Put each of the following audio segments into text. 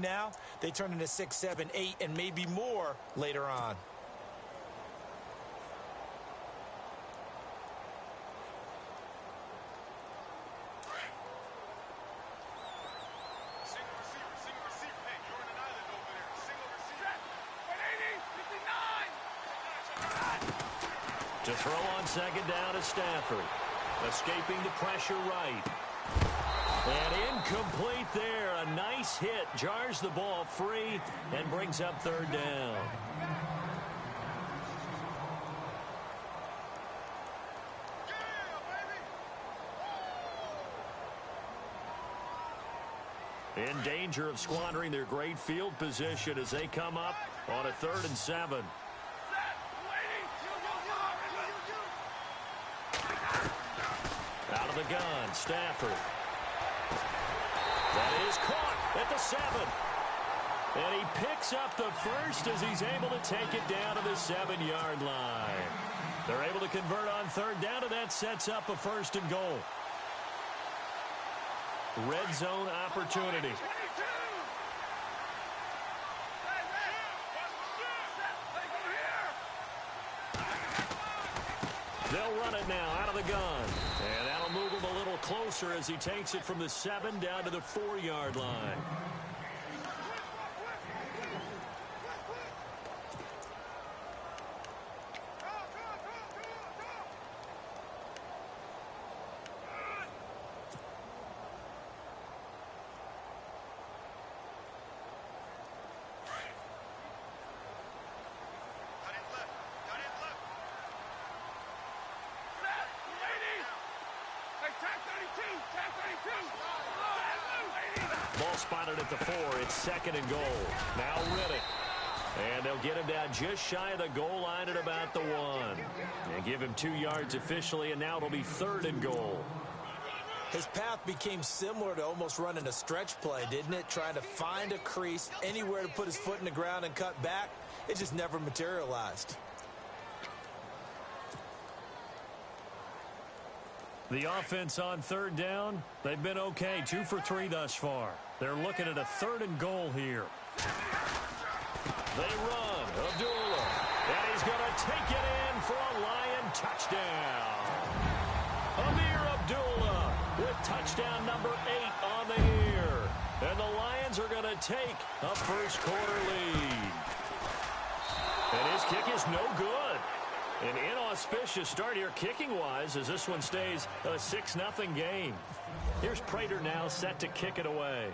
now, they turn into 6, 7, 8, and maybe more later on. To throw on second down is Stafford. Escaping the pressure right. And incomplete there. A nice hit. Jars the ball free and brings up third down. In danger of squandering their great field position as they come up on a 3rd and 7. Out of the gun, Stafford. That is caught at the 7. And he picks up the first as he's able to take it down to the 7-yard line. They're able to convert on third down, and that sets up a 1st and goal. Red zone opportunity. They'll run it now out of the gun. And that'll move him a little closer as he takes it from the 7 down to the 4-yard line. Ball spotted at the 4. It's 2nd and goal. Now Riddick. And they'll get him down just shy of the goal line at about the 1. And give him 2 yards officially, and now it'll be 3rd and goal. His path became similar to almost running a stretch play, didn't it? Trying to find a crease, anywhere to put his foot in the ground and cut back. It just never materialized. The offense on third down, they've been okay. 2 for 3 thus far. They're looking at a 3rd and goal here. They run. Abdullah. And he's going to take it in for a Lion touchdown. Amir Abdullah with touchdown number 8 on the year. And the Lions are going to take a first-quarter lead. And his kick is no good. An inauspicious start here kicking-wise as this one stays a 6-0 game. Here's Prater now set to kick it away.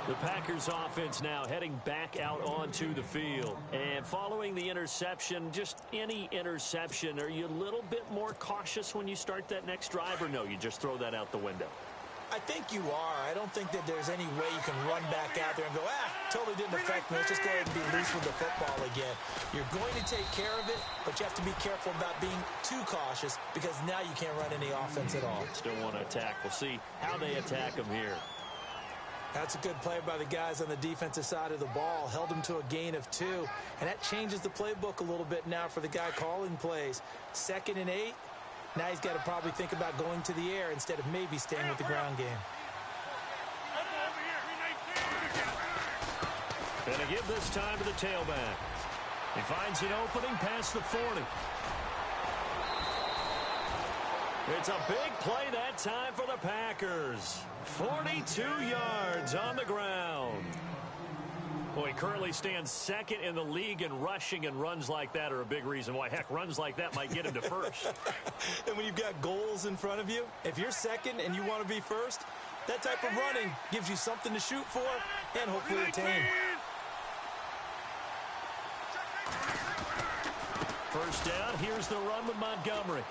The Packers offense now heading back out onto the field. And following the interception, just any interception, are you a little bit more cautious when you start that next drive, or no, you just throw that out the window? I think you are. I don't think that there's any way you can run back out there and go, totally didn't affect me. Let's just go ahead and be loose with the football again. You're going to take care of it, but you have to be careful about being too cautious because now you can't run any offense at all. Still want to attack. We'll see how they attack them here. That's a good play by the guys on the defensive side of the ball. Held them to a gain of 2, and that changes the playbook a little bit now for the guy calling plays. 2nd and 8. Now he's got to probably think about going to the air instead of maybe staying with the ground game. Gonna give this time to the tailback. He finds an opening past the 40. It's a big play that time for the Packers. 42 yards on the ground. Well, he currently stands 2nd in the league in rushing, and runs like that are a big reason why. Heck, runs like that might get him to 1st. And when you've got goals in front of you, if you're 2nd and you want to be 1st, that type of running gives you something to shoot for and hopefully attain. First down, here's the run with Montgomery.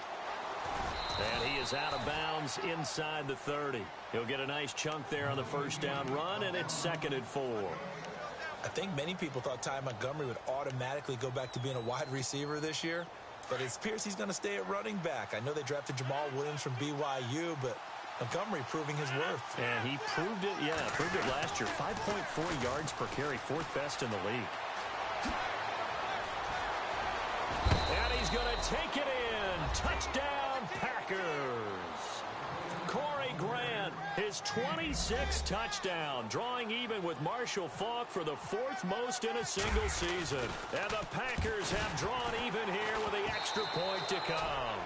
And he is out of bounds inside the 30. He'll get a nice chunk there on the first down run, and it's 2nd and 4. I think many people thought Ty Montgomery would automatically go back to being a wide receiver this year, but it appears he's going to stay at running back. I know they drafted Jamal Williams from BYU, but Montgomery proving his worth. And he proved it, proved it last year. 5.4 yards per carry, 4th best in the league. And he's going to take it in Touchdown, Packers. Corey Grant, his 26th touchdown, drawing even with Marshall Faulk for the 4th most in a single season. And the Packers have drawn even here with the extra point to come.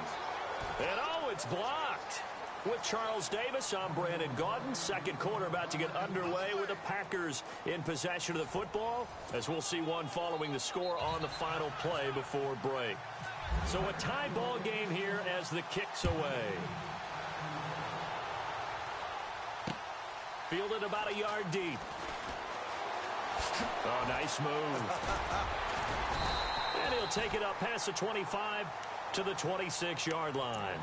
And oh, it's blocked. With Charles Davis, I'm Brandon Gaudin. Second quarter about to get underway with the Packers in possession of the football, as we'll see one following the score on the final play before break. So a tie ball game here as the kick's away. Fielded about a yard deep. Oh, nice move. And he'll take it up past the 25 to the 26-yard line.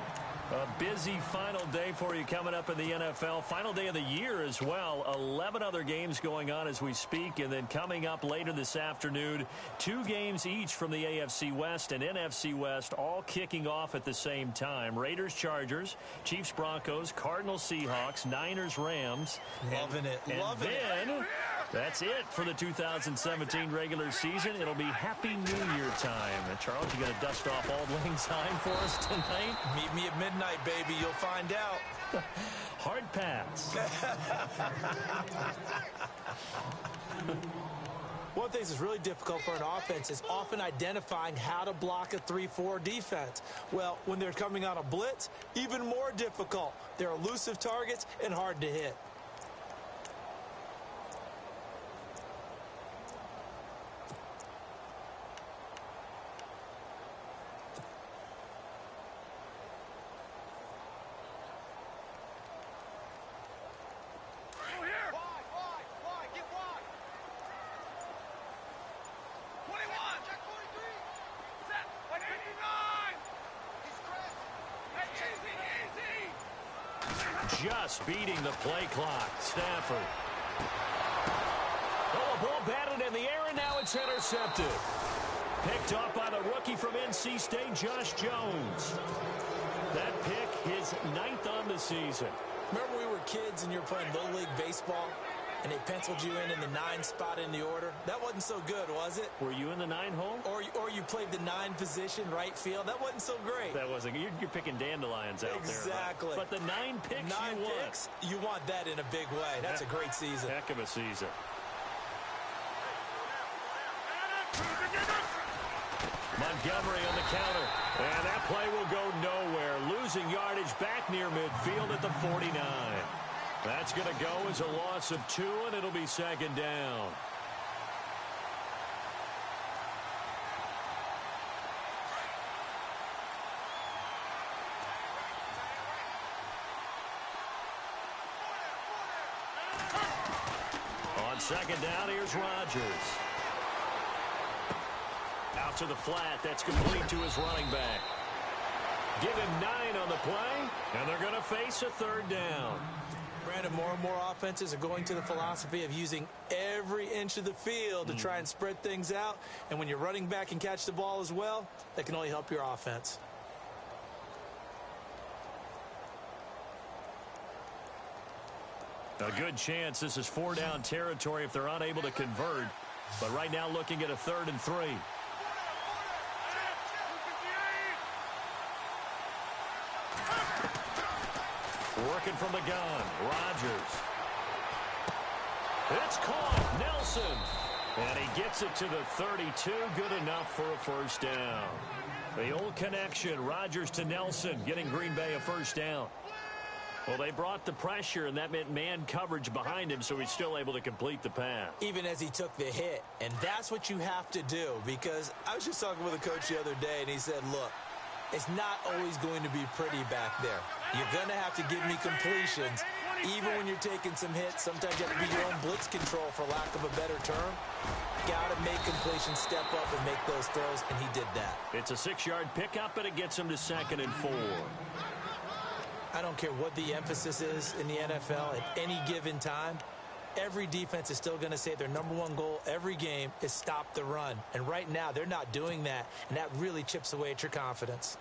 A busy final day for you coming up in the NFL. Final day of the year as well. 11 other games going on as we speak. And then coming up later this afternoon, 2 games each from the AFC West and NFC West, all kicking off at the same time. Raiders, Chargers, Chiefs, Broncos, Cardinals, Seahawks, Niners, Rams. Loving it. Loving it. That's it for the 2017 regular season. It'll be Happy New Year time. And Charles, you going to dust off Auld Lang Syne for us tonight? Meet me at midnight, baby. You'll find out. Hard pass. One thing that's really difficult for an offense is often identifying how to block a 3-4 defense. Well, when they're coming on a blitz, even more difficult. They're elusive targets and hard to hit. Just beating the play clock. Stafford. Oh, a ball batted in the air, and now it's intercepted. Picked up by the rookie from NC State, Josh Jones. That pick, his 9th on the season. Remember we were kids and you were playing Little League Baseball, and they penciled you in the 9 spot in the order? That wasn't so good, was it? Were you in the 9 hole? Or you played the 9 position, right field? That wasn't so great. That wasn't. You're picking dandelions out there. Exactly. But the 9 picks 9 you want. picks, you want that in a big way. That's a great season. Heck of a season. Montgomery on the counter. And that play will go nowhere. Losing yardage back near midfield at the 49. That's going to go as a loss of 2, and it'll be second down. On second down, here's Rodgers. Out to the flat. That's complete to his running back. Give him 9 on the play, and they're going to face a 3rd down. Brandon, more and more offenses are going to the philosophy of using every inch of the field to try and spread things out. And when you're running back and catch the ball as well, that can only help your offense. A good chance this is 4-down territory if they're unable to convert. But right now looking at a 3rd and 3. Working from the gun, Rodgers. It's caught, Nelson. And he gets it to the 32, good enough for a 1st down. The old connection, Rodgers to Nelson, getting Green Bay a 1st down. Well, they brought the pressure, and that meant man coverage behind him, so he's still able to complete the pass. Even as he took the hit, and that's what you have to do, because I was just talking with a coach the other day, and he said, look, it's not always going to be pretty back there. You're going to have to give me completions. Even when you're taking some hits, sometimes you have to be your own blitz control, for lack of a better term. Got to make completions, step up, and make those throws, and he did that. It's a 6-yard pickup, and it gets him to 2nd and 4. I don't care what the emphasis is in the NFL at any given time. Every defense is still going to say their number 1 goal every game is stop the run. And right now, they're not doing that, and that really chips away at your confidence.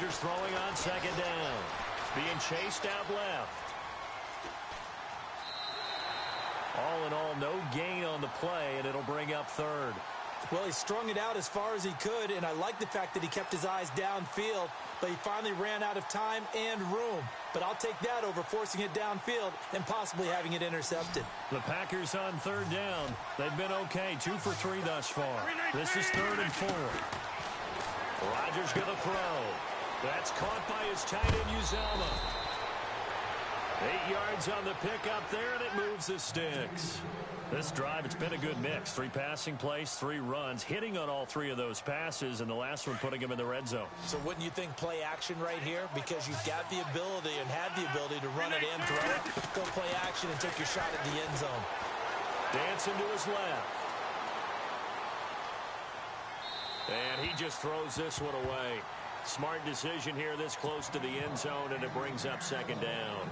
Rodgers throwing on second down. Being chased out left. All in all, no gain on the play, and it'll bring up third. Well, he strung it out as far as he could, and I like the fact that he kept his eyes downfield, but he finally ran out of time and room. But I'll take that over forcing it downfield and possibly having it intercepted. The Packers on third down. They've been okay, 2 for 3 thus far. This is 3rd and 4. Rodgers going to throw. That's caught by his tight end, Uzomah. 8 yards on the pickup there, and it moves the sticks. This drive, it's been a good mix. 3 passing plays, 3 runs, hitting on all 3 of those passes, and the last one putting him in the red zone. So wouldn't you think play action right here? Because you've got the ability and had the ability to run it and throw it. Go play action and take your shot at the end zone. Dancing to his left. And he just throws this one away. Smart decision here this close to the end zone, and it brings up second down.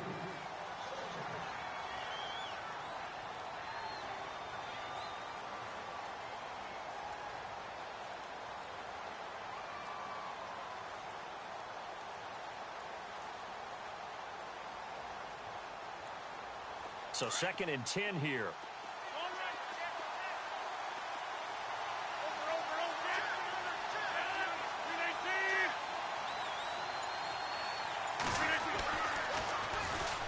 So 2nd and 10 here.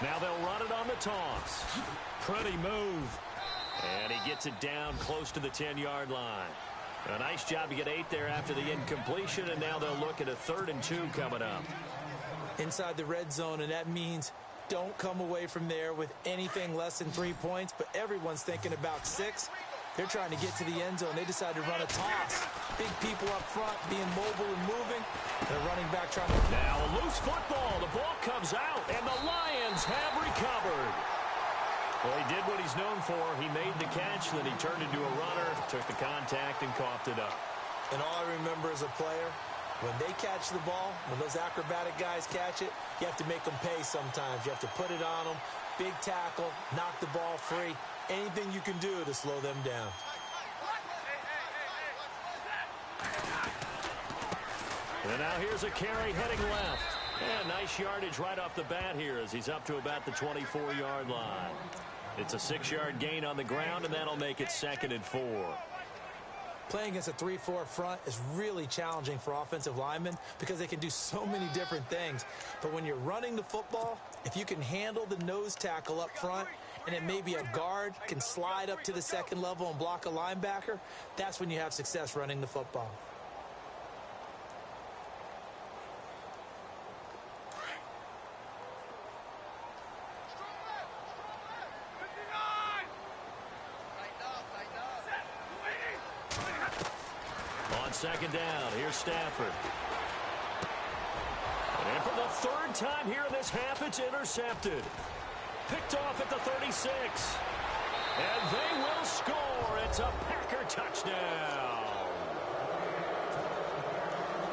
Now they'll run it on the toss. Pretty move. And he gets it down close to the 10-yard line. A nice job to get 8 there after the incompletion, and now they'll look at a 3rd and 2 coming up. Inside the red zone, and that means don't come away from there with anything less than 3 points, but everyone's thinking about 6. They're trying to get to the end zone. They decide to run a toss. Big people up front being mobile and moving. They're running back trying to... Now a loose football. The ball comes out, and the Lions have recovered. Well, he did what he's known for. He made the catch, then he turned into a runner, took the contact, and coughed it up. And all I remember as a player, when they catch the ball, when those acrobatic guys catch it, you have to make them pay sometimes. You have to put it on them, big tackle, knock the ball free. Anything you can do to slow them down. And now here's a carry heading left. And nice yardage right off the bat here as he's up to about the 24-yard line. It's a 6-yard gain on the ground, and that'll make it 2nd and 4. Playing against a 3-4 front is really challenging for offensive linemen because they can do so many different things. But when you're running the football, if you can handle the nose tackle up front, and then maybe a guard can slide up to the 2nd level and block a linebacker, that's when you have success running the football. On 2nd down, here's Stafford. And for the 3rd time here in this half, it's intercepted. Picked off at the 36. And they will score. It's a Packer touchdown.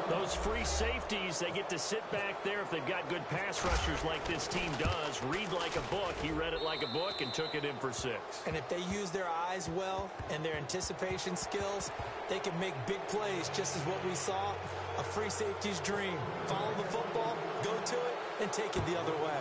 Those free safeties, they get to sit back there if they've got good pass rushers like this team does. Read like a book. He read it like a book and took it in for 6. And if they use their eyes well and their anticipation skills, they can make big plays, just as what we saw, a free safety's dream. Follow the football, go to it, and take it the other way.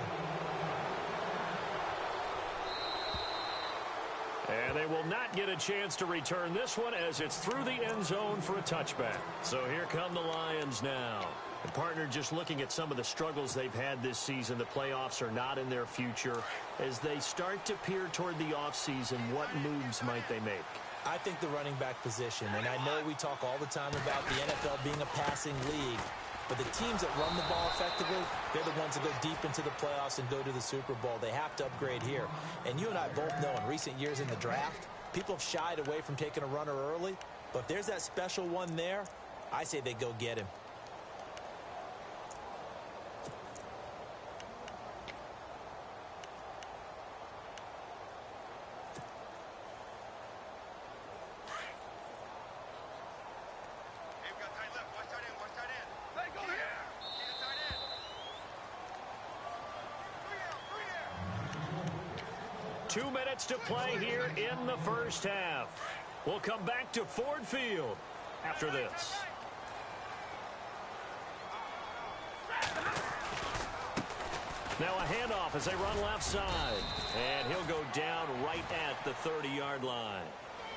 And they will not get a chance to return this one as it's through the end zone for a touchback. So here come the Lions now. And partner, just looking at some of the struggles they've had this season, the playoffs are not in their future. As they start to peer toward the offseason, what moves might they make? I think the running back position, and I know we talk all the time about the NFL being a passing league, but the teams that run the ball effectively, they're the ones that go deep into the playoffs and go to the Super Bowl. They have to upgrade here. And you and I both know in recent years in the draft, people have shied away from taking a runner early. But if there's that special one there, I say they go get him. To play here in the first half. We'll come back to Ford Field after this. Now a handoff as they run left side. And he'll go down right at the 30-yard line.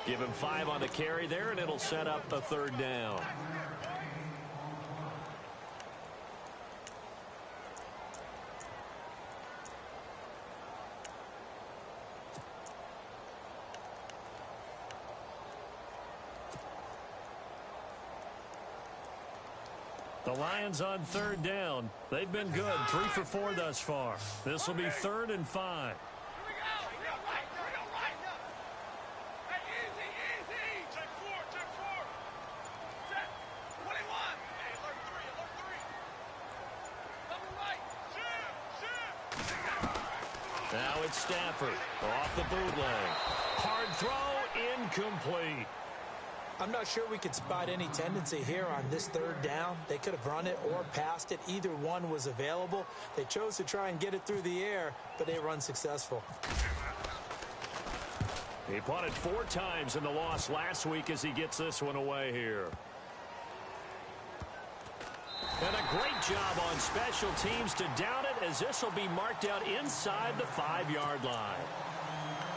Give him 5 on the carry there, and it'll set up a 3rd down. The Lions on 3rd down. They've been good, 3 for 4 thus far. This will be 3rd and 5. Now it's Stafford off the bootleg. Hard throw, incomplete. I'm not sure we could spot any tendency here on this 3rd down. They could have run it or passed it. Either one was available. They chose to try and get it through the air, but they were unsuccessful. He punted 4 times in the loss last week as he gets this one away here. And a great job on special teams to down it, as this will be marked out inside the 5-yard line.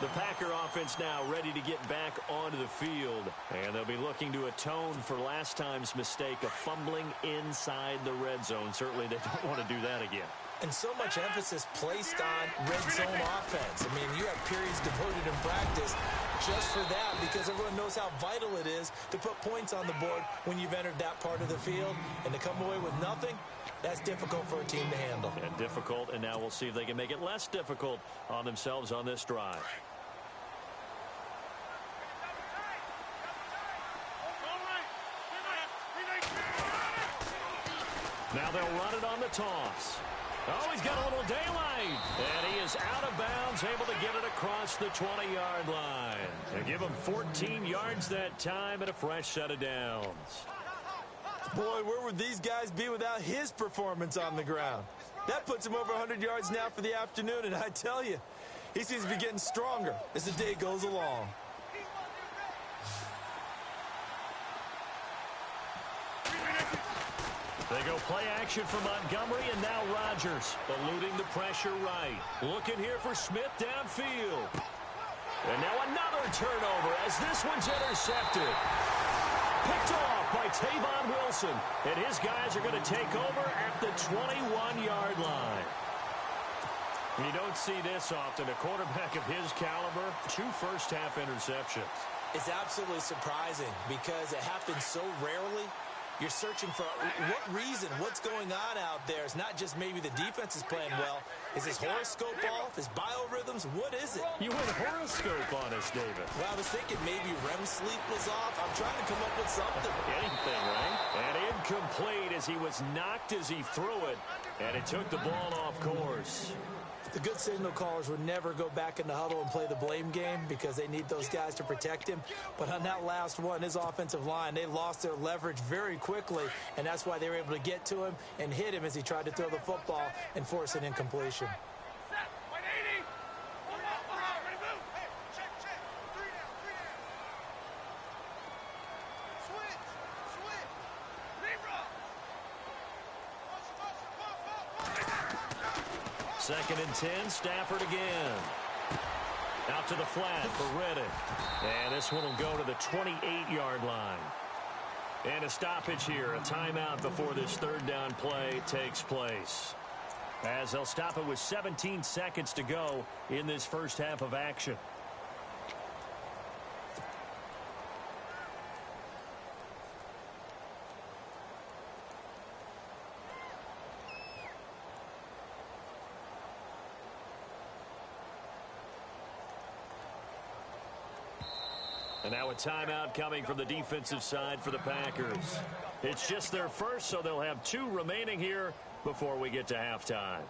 The Packer offense now ready to get back onto the field, and they'll be looking to atone for last time's mistake of fumbling inside the red zone. Certainly they don't want to do that again. And so much emphasis placed on red zone offense. I mean, you have periods devoted in practice just for that, because everyone knows how vital it is to put points on the board when you've entered that part of the field. And to come away with nothing, that's difficult for a team to handle. And difficult, and now we'll see if they can make it less difficult on themselves on this drive. Now they'll run it on the toss. Oh, he's got a little daylight. And he is out of bounds, able to get it across the 20-yard line. They give him 14 yards that time and a fresh set of downs. Boy, where would these guys be without his performance on the ground? That puts him over 100 yards now for the afternoon, and I tell you, he seems to be getting stronger as the day goes along. They go play action for Montgomery, and now Rodgers eluding the pressure right. Looking here for Smith downfield. And now another turnover as this one's intercepted. Picked off by Tavon Wilson. And his guys are going to take over at the 21-yard line. You don't see this often. A quarterback of his caliber, 2 first-half interceptions. It's absolutely surprising because it happens so rarely. You're searching for what reason, what's going on out there. It's not just maybe the defense is playing well. Is his horoscope off? His biorhythms? What is it? You went horoscope on us, David. Well, I was thinking maybe REM sleep was off. I'm trying to come up with something. Anything, right? And incomplete as he was knocked as he threw it. And it took the ball off course. The good signal callers would never go back in the huddle and play the blame game because they need those guys to protect him. But on that last one, his offensive line, they lost their leverage very quickly, and that's why they were able to get to him and hit him as he tried to throw the football and force an incompletion. Second and 10, Stafford again. Out to the flat for Reddick. And this one will go to the 28-yard line. And a stoppage here, a timeout before this 3rd down play takes place. As they'll stop it with 17 seconds to go in this first half of action. And now a timeout coming from the defensive side for the Packers. It's just their first, so they'll have 2 remaining here before we get to halftime.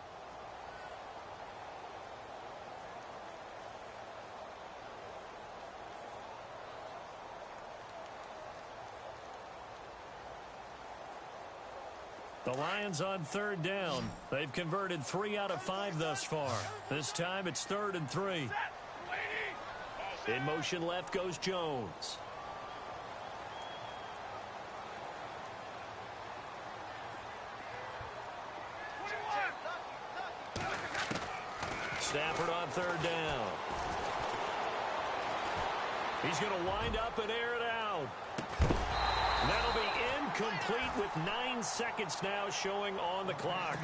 The Lions on 3rd down. They've converted 3 out of 5 thus far. This time it's 3rd and 3. In motion left goes Jones. Stafford on third down. He's going to wind up and air it out. That'll be incomplete with 9 seconds now showing on the clock.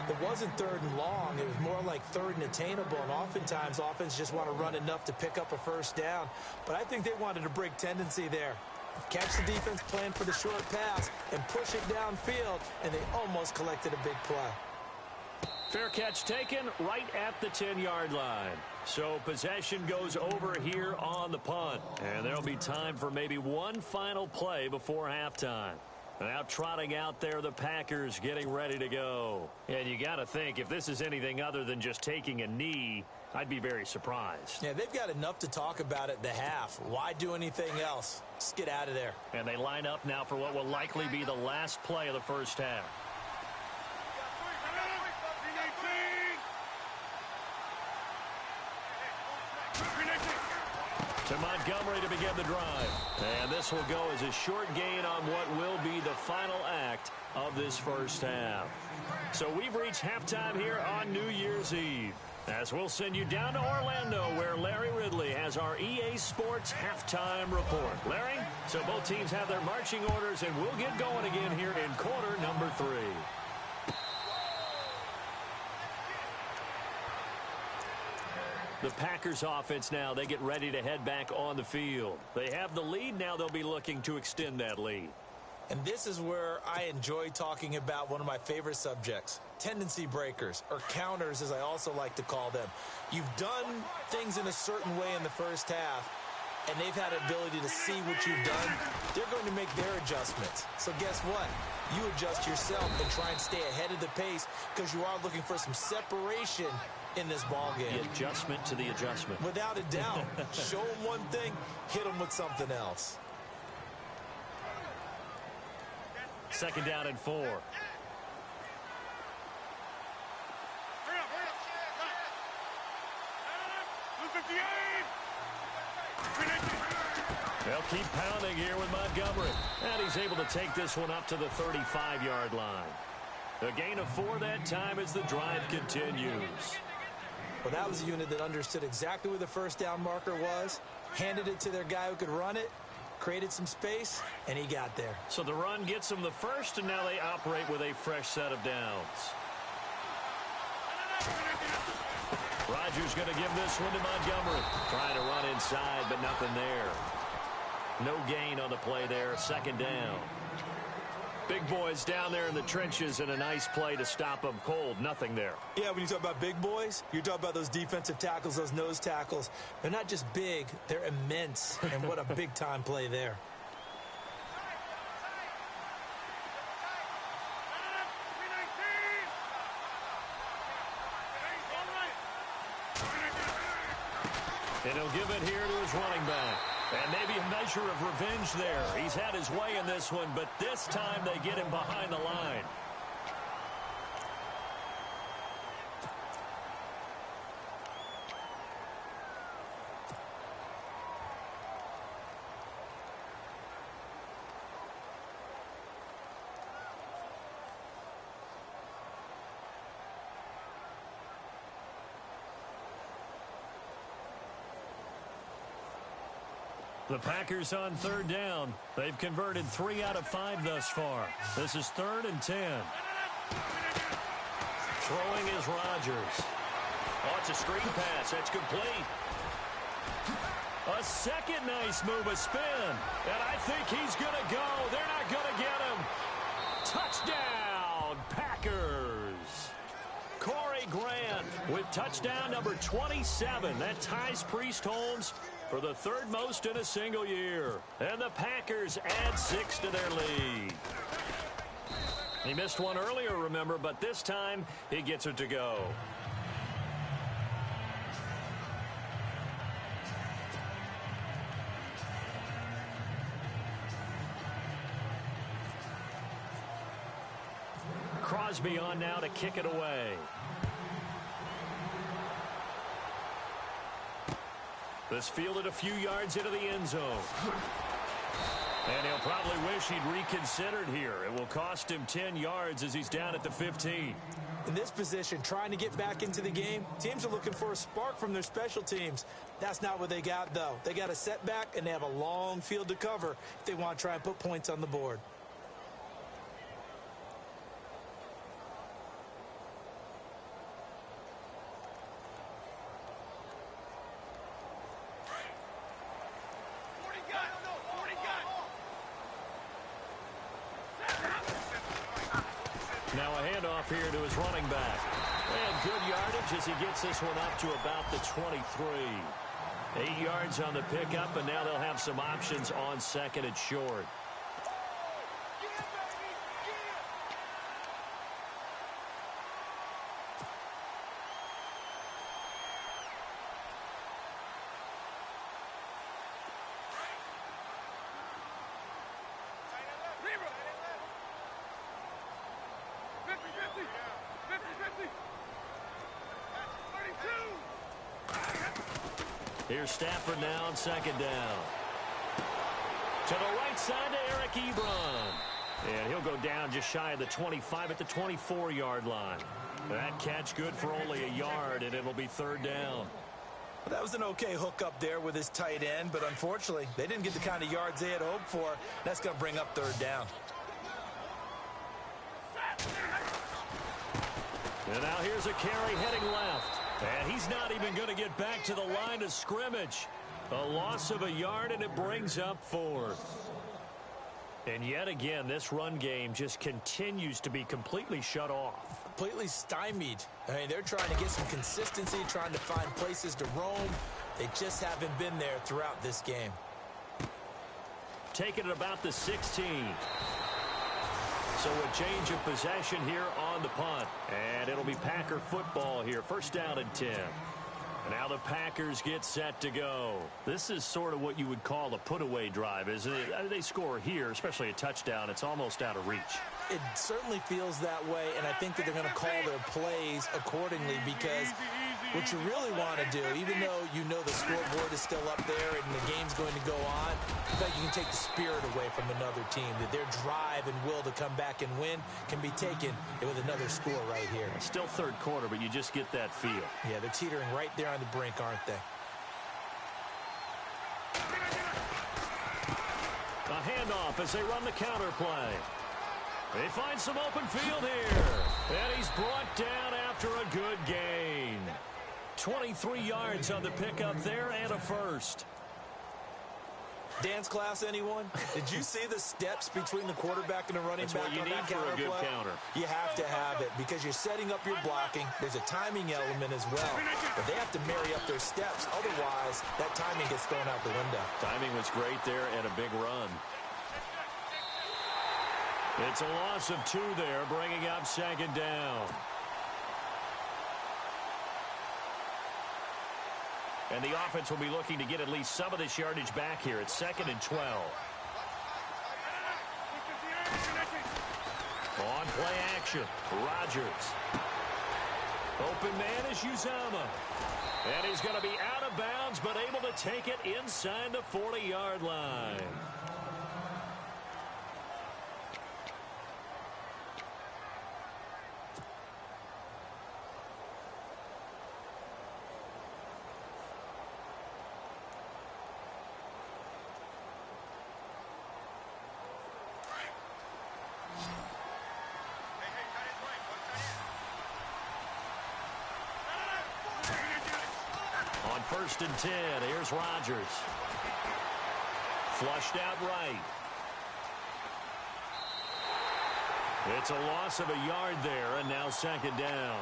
It wasn't third and long. It was more like third and attainable, and oftentimes offense just want to run enough to pick up a first down. But I think they wanted to break tendency there. Catch the defense plan for the short pass and push it downfield, and they almost collected a big play. Fair catch taken right at the 10-yard line. So possession goes over here on the punt. And there'll be time for maybe one final play before halftime. Now trotting out there, the Packers getting ready to go. And you got to think, if this is anything other than just taking a knee, I'd be very surprised. Yeah, they've got enough to talk about at the half. Why do anything else? Just get out of there. And they line up now for what will likely be the last play of the first half. To Montgomery to begin the drive. And this will go as a short gain on what will be the final act of this first half. So we've reached halftime here on New Year's Eve. As we'll send you down to Orlando, where Larry Ridley has our EA Sports halftime report. Larry, so both teams have their marching orders, and we'll get going again here in quarter number 3. The Packers offense now, they get ready to head back on the field. They have the lead. Now they'll be looking to extend that lead. And this is where I enjoy talking about one of my favorite subjects, tendency breakers, or counters as I also like to call them. You've done things in a certain way in the first half, and they've had an ability to see what you've done. They're going to make their adjustments. So guess what? You adjust yourself and try and stay ahead of the pace because you are looking for some separation in this ball game. The adjustment to the adjustment. Without a doubt. Show them one thing, hit them with something else. Second down and 4. They'll keep pounding here with Montgomery. And he's able to take this one up to the 35-yard line. A gain of 4 that time as the drive continues. Well, that was a unit that understood exactly where the first down marker was, handed it to their guy who could run it, created some space, and he got there. So the run gets them the first, and now they operate with a fresh set of downs. Rodgers going to give this one to Montgomery. Trying to run inside, but nothing there. No gain on the play there. Second down. Big boys down there in the trenches, and a nice play to stop them cold. Nothing there. Yeah, when you talk about big boys, you're talking about those defensive tackles, those nose tackles. They're not just big, they're immense. And what a big-time play there. And he'll give it here to his running back. And maybe a measure of revenge there. He's had his way in this one, but this time they get him behind the line. The Packers on third down. They've converted 3 out of 5 thus far. This is 3rd and 10. Throwing is Rodgers. Oh, it's a screen pass. That's complete. A second nice move, a spin. And I think he's going to go. They're not going to get him. Touchdown, Packers. Corey Grant with touchdown number 27. That ties Priest Holmes for the 3rd most in a single year. And the Packers add 6 to their lead. He missed one earlier, remember, but this time he gets it to go. Crosby on now to kick it away. This fielded a few yards into the end zone. And he'll probably wish he'd reconsidered here. It will cost him 10 yards as he's down at the 15. In this position, trying to get back into the game, teams are looking for a spark from their special teams. That's not what they got, though. They got a setback, and they have a long field to cover if they want to try and put points on the board. Now a handoff here to his running back. And good yardage as he gets this one up to about the 23. 8 yards on the pickup, and now they'll have some options on second and short. Here's Stafford now on second down. To the right side to Eric Ebron. And he'll go down just shy of the 25 at the 24-yard line. That catch good for only a yard, and it'll be third down. Well, that was an okay hook up there with his tight end, but unfortunately, they didn't get the kind of yards they had hoped for. That's going to bring up third down. And now here's a carry heading left. And he's not even going to get back to the line of scrimmage. A loss of a yard, and it brings up fourth. And yet again, this run game just continues to be completely shut off. Completely stymied. I mean, they're trying to get some consistency, trying to find places to roam. They just haven't been there throughout this game. Taking it about the 16. So a change of possession here on the punt. And it'll be Packer football here. First down and 10. And now the Packers get set to go. This is sort of what you would call a put-away drive, isn't it? They score here, especially a touchdown. It's almost out of reach. It certainly feels that way, and I think that they're going to call their plays accordingly because what you really want to do, even though you know the scoreboard is still up there and the game's going to go on, I think you can take the spirit away from another team, that their drive and will to come back and win can be taken with another score right here. It's still third quarter, but you just get that feel. Yeah, they're teetering right there on the brink, aren't they? A handoff as they run the counter play. They find some open field here. And he's brought down after a good gain. 23 yards on the pickup there and a first. Dance class, anyone? Did you see the steps between the quarterback and the running back on that counter play? That's what you need for a good counter. You have to have it because you're setting up your blocking. There's a timing element as well. But they have to marry up their steps. Otherwise, that timing gets thrown out the window. Timing was great there and a big run. It's a loss of 2 there, bringing up second down. And the offense will be looking to get at least some of this yardage back here. It's second and 12. On play action, Rodgers. Open man is Uzama. And he's going to be out of bounds, but able to take it inside the 40-yard line. First and 10. Here's Rodgers. Flushed out right. It's a loss of a yard there, and now second down.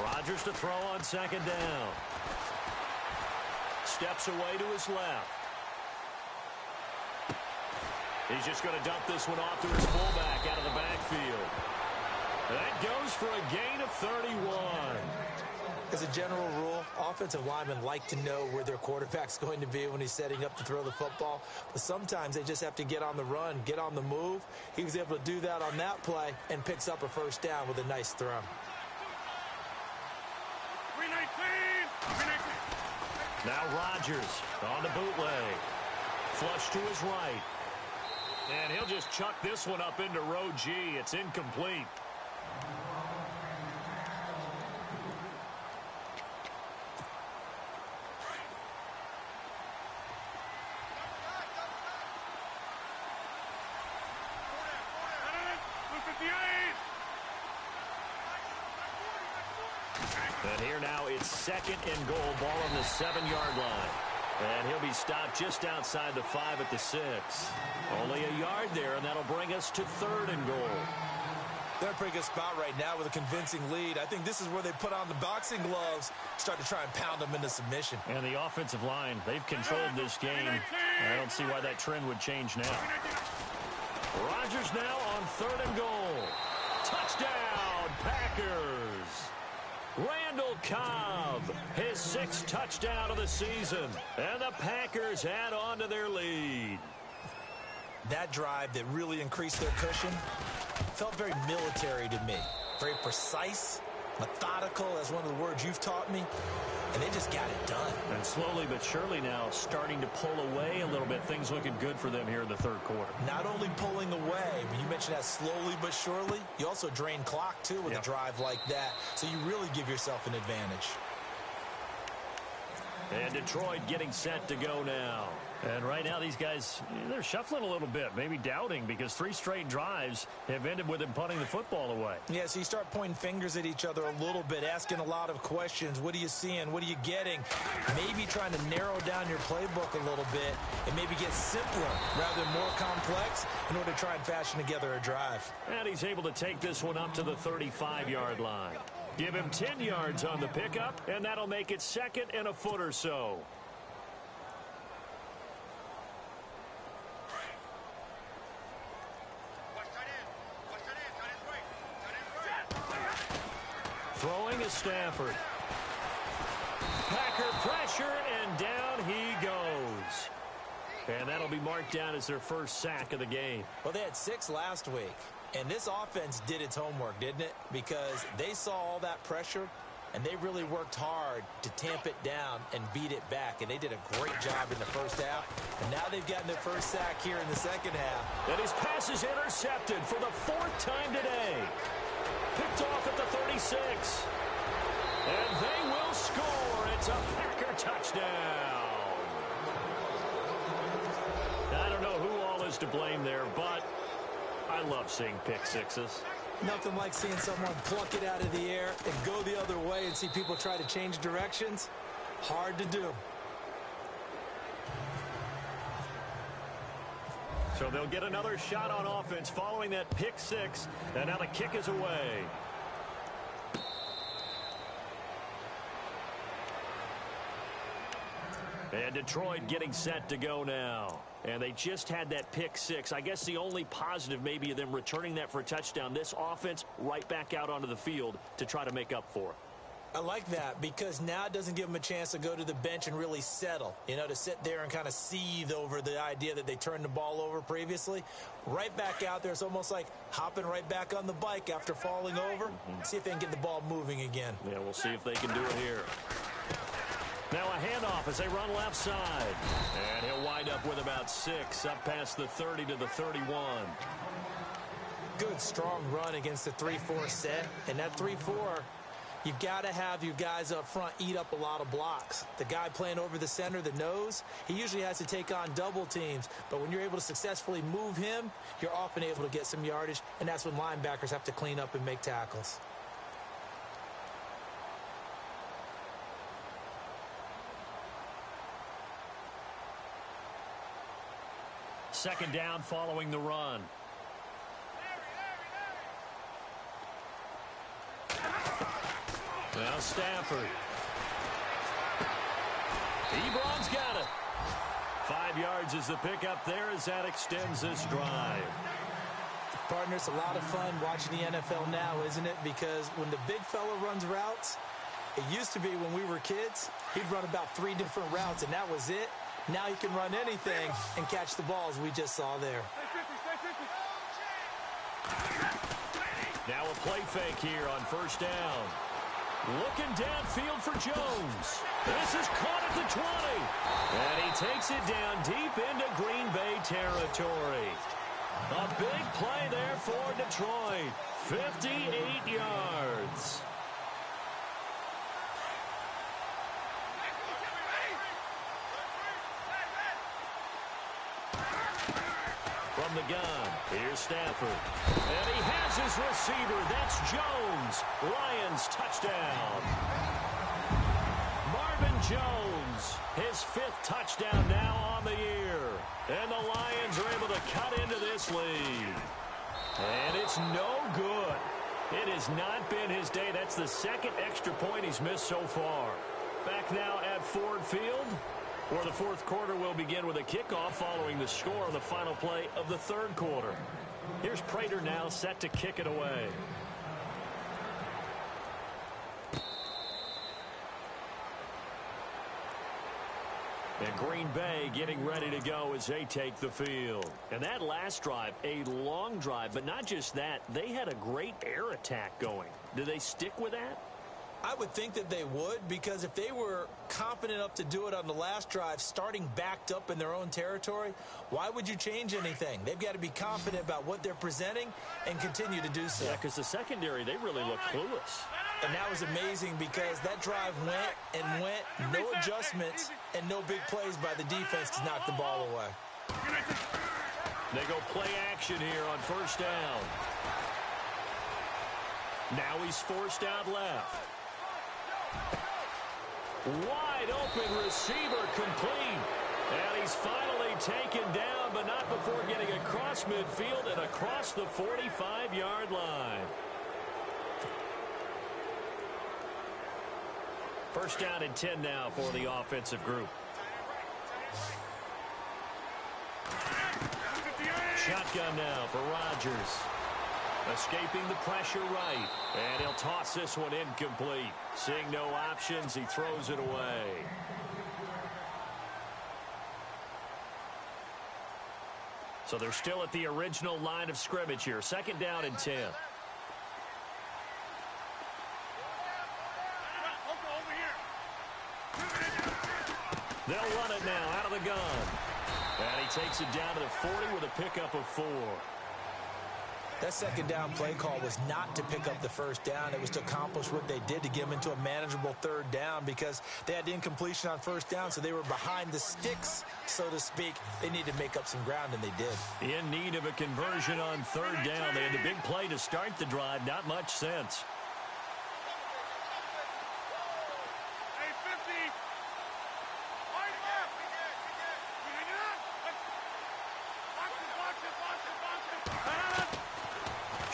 Rodgers to throw on second down. Steps away to his left. He's just going to dump this one off to his fullback out of the backfield. That goes for a gain of 31. As a general rule, offensive linemen like to know where their quarterback's going to be when he's setting up to throw the football. But sometimes they just have to get on the run, get on the move. He was able to do that on that play and picks up a first down with a nice throw. Now Rodgers on the bootleg. Flush to his right. And he'll just chuck this one up into row G. It's incomplete. And here now it's second and goal, ball on the 7-yard line. And he'll be stopped just outside the 5 at the 6. Only a yard there, and that'll bring us to third and goal. They're in a pretty good spot right now with a convincing lead. I think this is where they put on the boxing gloves, start to try and pound them into submission. And the offensive line, they've controlled this game. I don't see why that trend would change now. Rodgers now on third and goal. Touchdown, Packers. Randall Cobb, his 6th touchdown of the season. And the Packers add on to their lead. That drive that really increased their cushion felt very military to me. Very precise, methodical, that's one of the words you've taught me. And they just got it done. And slowly but surely now starting to pull away a little bit. Things looking good for them here in the third quarter. Not only pulling away, but you mentioned that slowly but surely. You also drain clock, too, with a drive like that. So you really give yourself an advantage. And Detroit getting set to go now. And right now these guys, they're shuffling a little bit, maybe doubting, because 3 straight drives have ended with them punting the football away. Yeah, so you start pointing fingers at each other a little bit, asking a lot of questions. What are you seeing? What are you getting? Maybe trying to narrow down your playbook a little bit and maybe get simpler rather than more complex in order to try and fashion together a drive. And he's able to take this one up to the 35-yard line. Give him 10 yards on the pickup, and that'll make it second and a foot or so. Throwing is Stafford. Packer pressure, and down he goes. And that'll be marked down as their first sack of the game. Well, they had 6 last week. And this offense did its homework, didn't it? Because they saw all that pressure, and they really worked hard to tamp it down and beat it back. And they did a great job in the first half. And now they've gotten their first sack here in the second half. And his pass is intercepted for the 4th time today. Picked off at the 36. And they will score. It's a Packer touchdown. I don't know who all is to blame there, but I love seeing pick sixes. Nothing like seeing someone pluck it out of the air and go the other way and see people try to change directions. Hard to do. So they'll get another shot on offense following that pick 6. And now the kick is away. And Detroit getting set to go now. And they just had that pick 6. I guess the only positive maybe of them returning that for a touchdown. This offense right back out onto the field to try to make up for it. I like that because now it doesn't give them a chance to go to the bench and really settle, to sit there and kind of seethe over the idea that they turned the ball over previously. Right back out there, it's almost like hopping right back on the bike after falling over. See if they can get the ball moving again. Yeah, we'll see if they can do it here. Now a handoff as they run left side. And he'll wind up with about 6 up past the 30 to the 31. Good, strong run against the 3-4 set. And that 3-4, you've got to have your guys up front eat up a lot of blocks. The guy playing over the center, the nose, he usually has to take on double teams. But when you're able to successfully move him, you're often able to get some yardage. And that's when linebackers have to clean up and make tackles. Second down following the run. Now Stafford. Ebron's got it. 5 yards is the pickup there as that extends this drive. Partner, it's a lot of fun watching the NFL now, isn't it? Because when the big fella runs routes, It used to be when we were kids, he'd run about 3 different routes, and that was it. Now he can run anything and catch the balls we just saw there. Now a play fake here on first down. Looking downfield for Jones. This is caught at the 20. And he takes it down deep into Green Bay territory. A big play there for Detroit. 58 yards. From the gun, here's Stafford. And he has his receiver. That's Jones. Lions touchdown. Marvin Jones, his 5th touchdown now on the year. And the Lions are able to cut into this lead. And it's no good. It has not been his day. That's the 2nd extra point he's missed so far. Back now at Ford Field, where the 4th quarter will begin with a kickoff following the score on the final play of the 3rd quarter. Here's Prater now set to kick it away. And Green Bay getting ready to go as they take the field. And that last drive, a long drive, but not just that, they had a great air attack going. Do they stick with that? I would think that they would, because if they were confident enough to do it on the last drive, starting backed up in their own territory, why would you change anything? They've got to be confident about what they're presenting and continue to do so. Yeah, because the secondary, they really look clueless. And that was amazing because that drive went and went, no adjustments, and no big plays by the defense to knock the ball away. They go play action here on first down. Now he's forced out left. Wide open receiver complete. And he's finally taken down, but not before getting across midfield and across the 45-yard line. First down and 10 now for the offensive group. Shotgun now for Rodgers. Escaping the pressure right. And he'll toss this one incomplete. Seeing no options, he throws it away. So they're still at the original line of scrimmage here. Second down and 10. They'll run it now out of the gun. And he takes it down to the 40 with a pickup of 4. That second down play call was not to pick up the first down. It was to accomplish what they did to get them into a manageable third down because they had incompletion on first down, so they were behind the sticks, so to speak. They needed to make up some ground, and they did. In need of a conversion on third down. They had the big play to start the drive. Not much sense.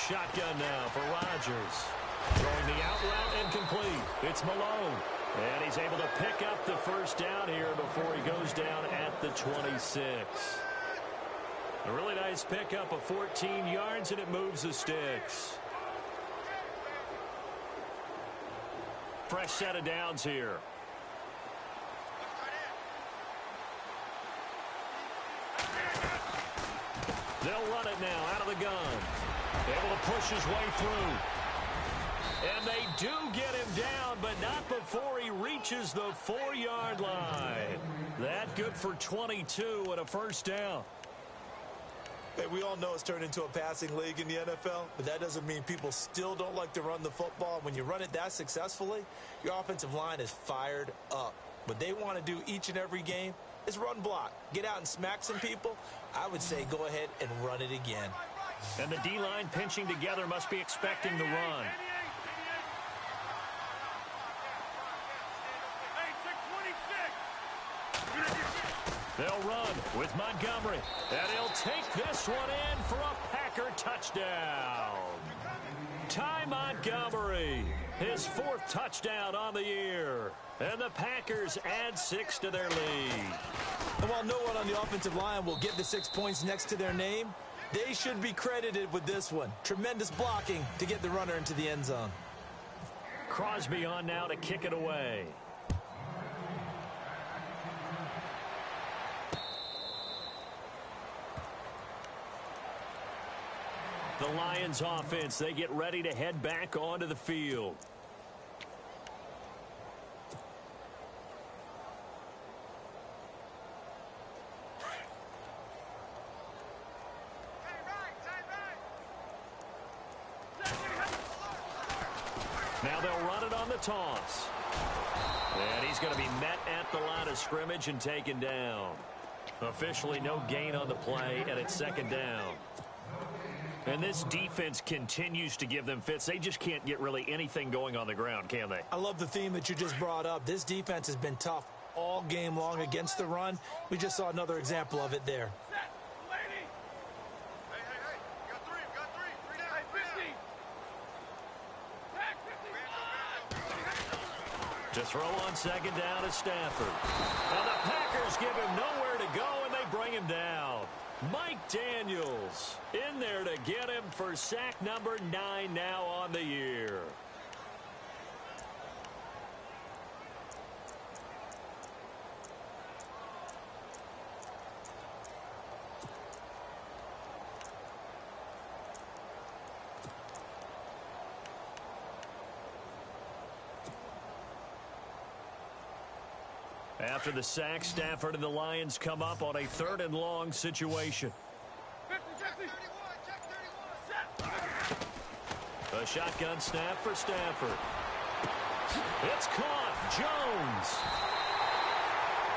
Shotgun now for Rodgers. Throwing the out route and complete. It's Malone. And he's able to pick up the first down here before he goes down at the 26. A really nice pickup of 14 yards, and it moves the sticks. Fresh set of downs here. They'll run it now out of the gun. Able to push his way through. And they do get him down, but not before he reaches the 4-yard line. That good for 22 and a first down. Hey, we all know it's turned into a passing league in the NFL, but that doesn't mean people still don't like to run the football. When you run it that successfully, your offensive line is fired up. What they want to do each and every game is run block. Get out and smack some people. I would say go ahead and run it again. And the D-line pinching together must be expecting the run. They'll run with Montgomery. And he'll take this one in for a Packer touchdown. Ty Montgomery, his 4th touchdown on the year. And the Packers add 6 to their lead. And while no one on the offensive line will get the 6 points next to their name, they should be credited with this one. Tremendous blocking to get the runner into the end zone. Crosby on now to kick it away. The Lions offense, they get ready to head back onto the field. Now they'll run it on the toss. And he's going to be met at the line of scrimmage and taken down. Officially no gain on the play, and it's second down. And this defense continues to give them fits. They just can't get really anything going on the ground, can they? I love the theme that you just brought up. This defense has been tough all game long against the run. We just saw another example of it there. To throw on second down is Stafford. And the Packers give him nowhere to go, and they bring him down. Mike Daniels in there to get him for sack number 9 now on the year. After the sack, Stafford and the Lions come up on a 3rd and long situation. A shotgun snap for Stafford. It's caught. Jones.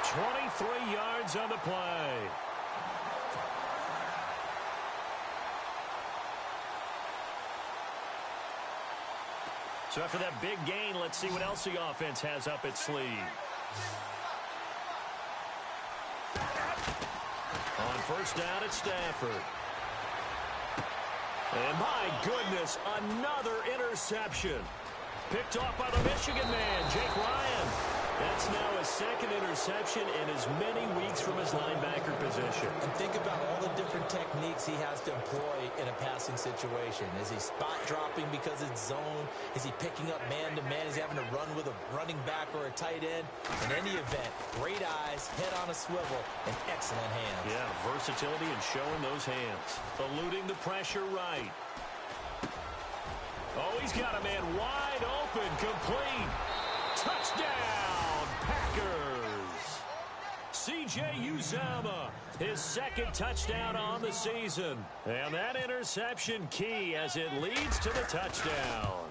23 yards on the play. So after that big gain, let's see what else the offense has up its sleeve. On first down, it's Stafford. And my goodness, another interception. Picked off by the Michigan man, Jake Ryan. That's now his 2nd interception in as many weeks from his linebacker position. And think about all the different techniques he has to employ in a passing situation. Is he spot dropping because it's zone? Is he picking up man-to-man? Is he having to run with a running back or a tight end? In any event, great eyes, head on a swivel, and excellent hands. Yeah, versatility and showing those hands. Eluding the pressure right. Oh, he's got a man wide open, complete. Touchdown, Packers. C.J. Uzomah, his 2nd touchdown on the season. And that interception key as it leads to the touchdown.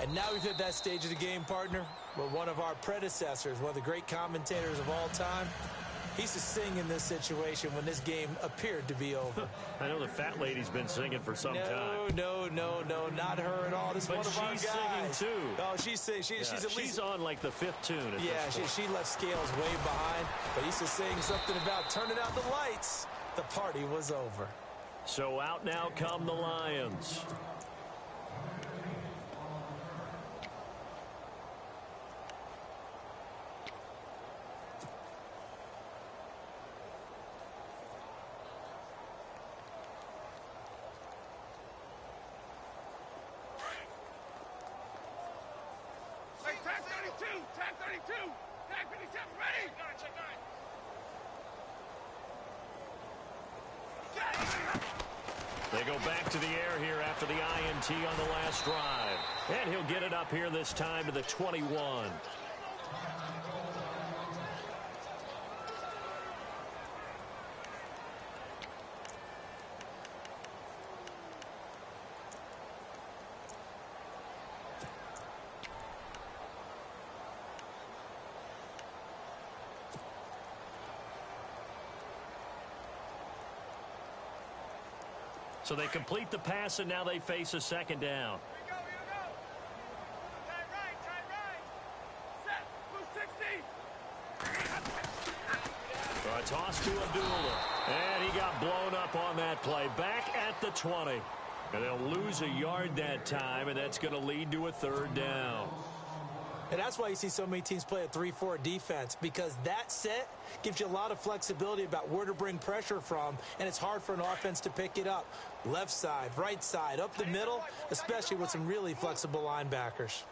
And now we've hit that stage of the game, partner, where one of our predecessors, one of the great commentators of all time, he used to sing in this situation when this game appeared to be over. I know the fat lady's been singing for some time. No, not her at all. This is one of our guys. She's singing too. Oh, she's at least... She's on like the 5th tune. Yeah, she left Scales way behind, but he used to sing something about turning out the lights. The party was over. So out now come the Lions. Tag 32! Tag 57, ready! They go back to the air here after the INT on the last drive. And he'll get it up here this time to the 21. So they complete the pass, and now they face a 2nd down. Here we go. Tight right. Set, move 60. A toss to Abdullah. And he got blown up on that play. Back at the 20. And they'll lose a yard that time, and that's going to lead to a 3rd down. And that's why you see so many teams play a 3-4 defense, because that set gives you a lot of flexibility about where to bring pressure from, and it's hard for an offense to pick it up. Left side, right side, up the middle, especially with some really flexible linebackers.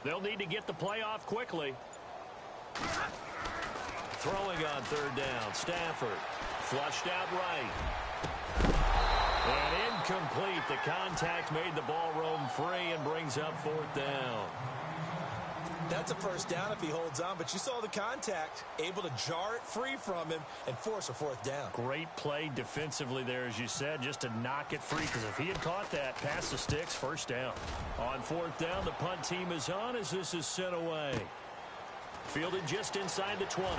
They'll need to get the play off quickly. Throwing on third down. Stafford flushed out right. And incomplete. The contact made the ball roam free and brings up fourth down. That's a first down if he holds on, but you saw the contact, able to jar it free from him and force a fourth down. Great play defensively there, as you said, just to knock it free, because if he had caught that, past the sticks, first down. On fourth down, the punt team is on as this is sent away. Fielded just inside the 20.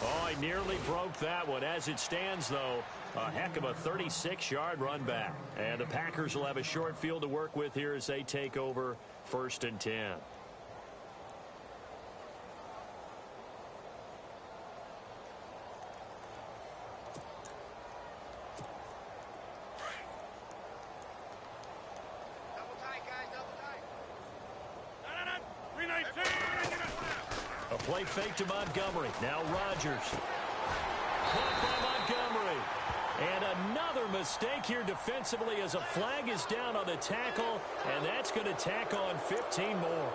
Oh, he nearly broke that one. As it stands, though, a heck of a 36-yard run back. And the Packers will have a short field to work with here as they take over 1st and 10. Double tight, guys, double tight. No. 319. A play fake to Montgomery. Now Rodgers. Caught by Montgomery. And another mistake here defensively as a flag is down on the tackle, and that's going to tack on 15 more.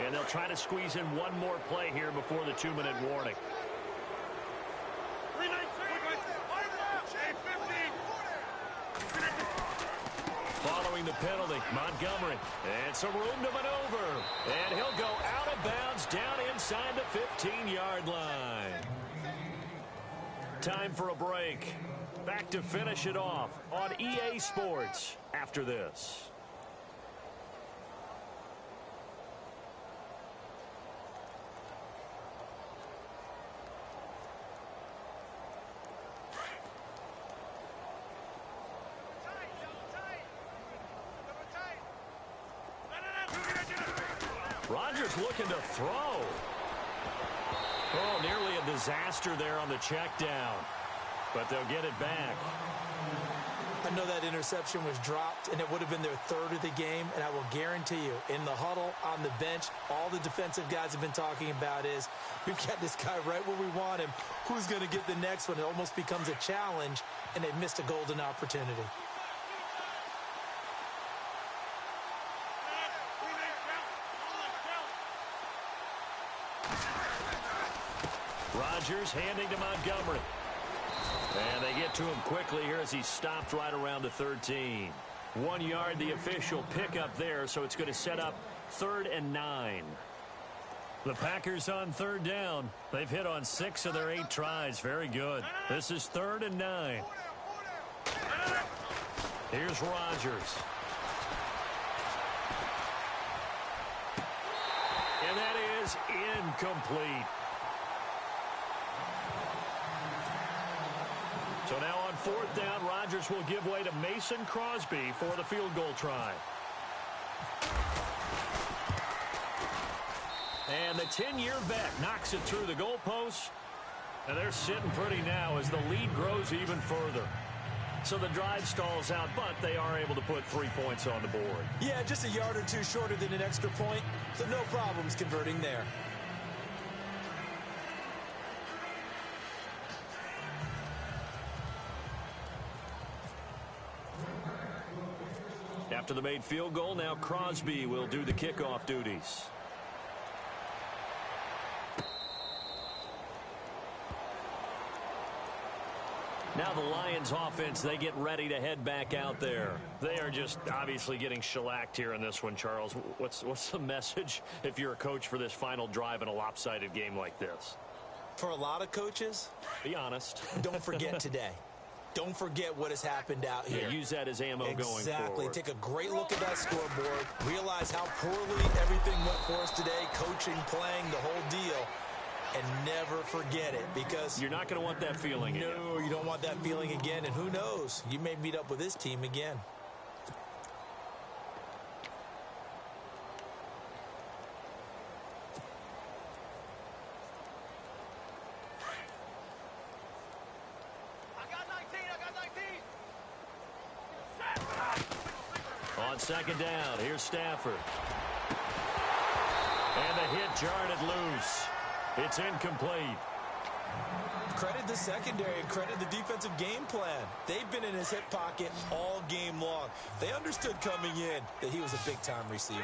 And they'll try to squeeze in one more play here before the 2-minute warning. 319. Following the penalty, Montgomery. And some room to maneuver. And he'll go out of bounds down inside the 15-yard line. Time for a break. Back to finish it off on EA Sports after this. Rodgers looking to throw. Oh, nearly a disaster there on the check down. But they'll get it back. I know that interception was dropped, and it would have been their third of the game, and I will guarantee you, in the huddle, on the bench, all the defensive guys have been talking about is, we've got this guy right where we want him. Who's going to get the next one? It almost becomes a challenge, and they've missed a golden opportunity. Rodgers handing to Montgomery. And they get to him quickly here as he stopped right around the 13. 1 yard, the official pickup there, so it's going to set up 3rd and 9. The Packers on 3rd down. They've hit on 6 of their 8 tries. Very good. This is 3rd and 9. Here's Rodgers. And that is incomplete. So now on 4th down, Rodgers will give way to Mason Crosby for the field goal try. And the 10-year vet knocks it through the goalpost. And they're sitting pretty now as the lead grows even further. So the drive stalls out, but they are able to put 3 points on the board. Yeah, just a yard or two shorter than an extra point, so no problems converting there. After the made field goal, now Crosby will do the kickoff duties. Now the Lions offense, they get ready to head back out there. They are just obviously getting shellacked here in this one, Charles. What's the message if you're a coach for this final drive in a lopsided game like this? For a lot of coaches, be honest. Don't forget today. Don't forget what has happened out here. Yeah, use that as ammo going forward. Exactly. Take a great look at that scoreboard. Realize how poorly everything went for us today. Coaching, playing, the whole deal. And never forget it, because you're not going to want that feeling again. No, you don't want that feeling again. And who knows? You may meet up with this team again. On 2nd down, here's Stafford. And the hit jarred it loose. It's incomplete. Credit the secondary and credit the defensive game plan. They've been in his hip pocket all game long. They understood coming in that he was a big-time receiver.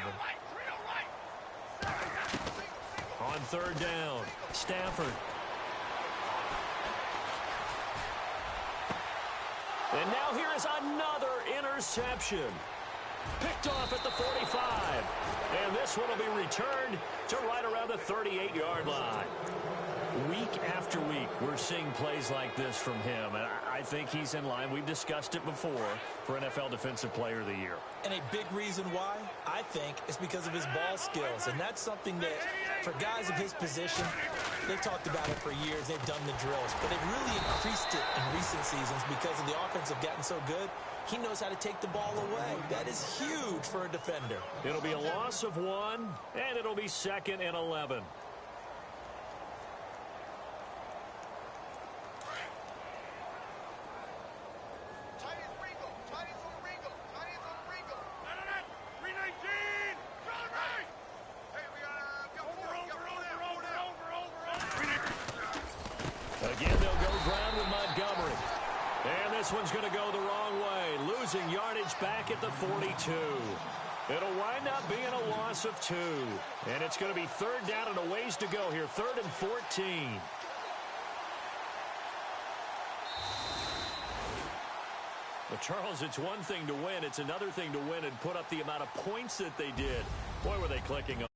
On third down, Stafford. And now here is another interception. Picked off at the 45. And this one will be returned to right around the 38-yard line. Week after week, we're seeing plays like this from him, and I think he's in line. We've discussed it before for NFL Defensive Player of the Year. And a big reason why, I think, is because of his ball skills. And that's something that, for guys of his position, they've talked about it for years. They've done the drills. But they've really increased it in recent seasons because of the offense have gotten so good. He knows how to take the ball away. That is huge for a defender. It'll be a loss of 1, and it'll be 2nd and 11. Again, they'll go ground with Montgomery. And this one's going to go the wrong way, losing yardage back at the 42. It'll wind up being a loss of 2. And it's going to be third down and a ways to go here, 3rd and 14. But, Charles, it's one thing to win. It's another thing to win and put up the amount of points that they did. Boy, were they clicking on.